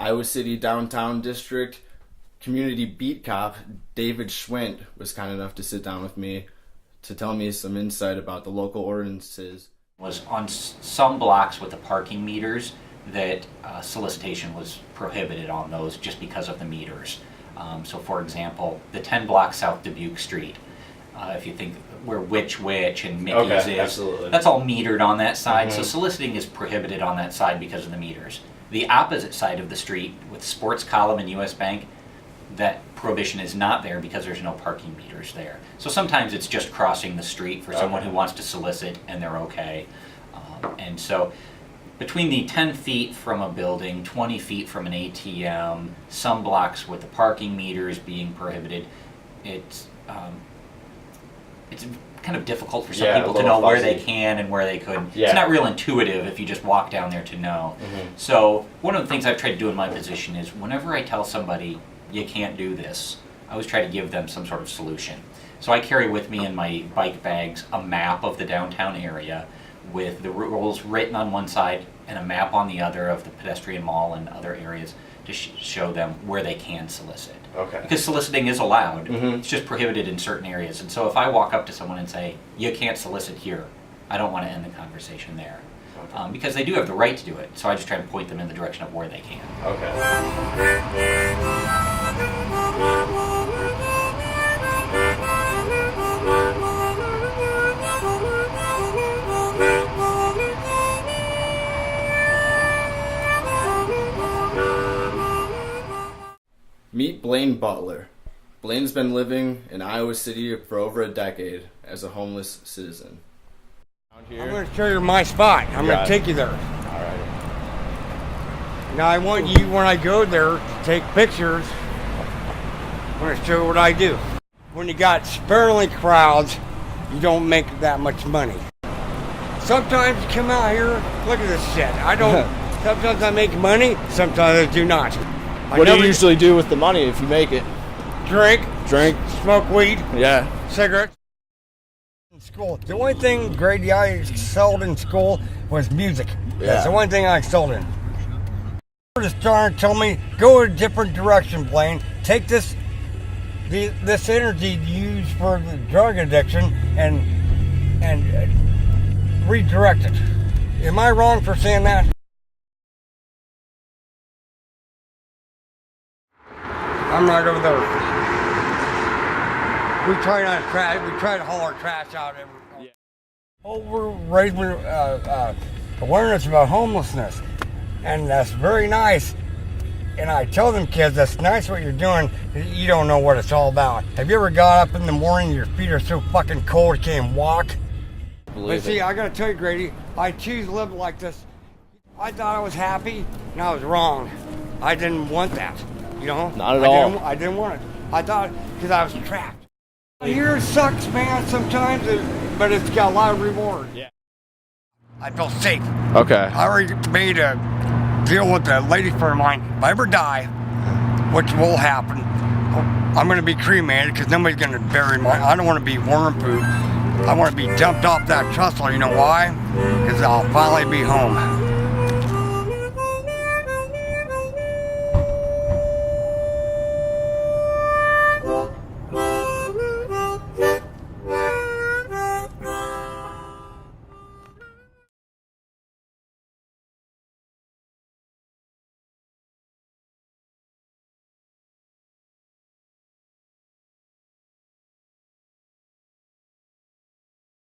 Iowa City Downtown District Community Beat Cop David Schwint was kind enough to sit down with me to tell me some insight about the local ordinances. Was on some blocks with the parking meters that solicitation was prohibited on those just because of the meters. So for example, the 10 blocks South Dubuque Street, if you think where Which and Mickey's is, absolutely. That's all metered on that side. So soliciting is prohibited on that side because of the meters. The opposite side of the street with Sports Column and US Bank, that prohibition is not there because there's no parking meters there. So sometimes it's just crossing the street for someone who wants to solicit and they're okay. And so between the 10 feet from a building, 20 feet from an ATM, some blocks with the parking meters being prohibited, it's kind of difficult for some people to know where they can and where they couldn't. It's not real intuitive if you just walk down there to know. So one of the things I've tried to do in my position is whenever I tell somebody you can't do this, I always try to give them some sort of solution. So I carry with me in my bike bags a map of the downtown area with the rules written on one side and a map on the other of the pedestrian mall and other areas to show them where they can solicit. Because soliciting is allowed, it's just prohibited in certain areas. And so if I walk up to someone and say, you can't solicit here, I don't want to end the conversation there. Because they do have the right to do it, so I just try to point them in the direction of where they can. Meet Blaine Butler. Blaine's been living in Iowa City for over a decade as a homeless citizen. I'm going to show you my spot. I'm going to take you there. All right. Now I want you, when I go there, to take pictures. I'm going to show you what I do. When you got sparingly crowds, you don't make that much money. Sometimes you come out here, look at this shit. Sometimes I make money, sometimes I do not. What do you usually do with the money if you make it? Drink, smoke weed, cigarettes. In school, the only thing grade I excelled in school was music. That's the one thing I excelled in. The star told me, go a different direction, Blaine. Take this energy used for the drug addiction and redirect it. Am I wrong for saying that? I'm right over there. We try not to trash. We try to haul our trash out every. We're raising awareness about homelessness, and that's very nice. And I tell them kids, that's nice what you're doing. You don't know what it's all about. Have you ever got up in the morning, your feet are so fucking cold you can't walk? But see, I gotta tell you, Grady, I choose to live like this. I thought I was happy, and I was wrong. I didn't want that. You know? Not at all. I didn't want it. I thought, because I was trapped. Here it sucks, man, sometimes, but it's got a lot of reward. I feel safe. I already made a deal with a lady friend of mine. If I ever die, which will happen, I'm going to be cremated because nobody's going to bury me. I don't want to be worm poop. I want to be dumped off that trestle. You know why? Because I'll finally be home.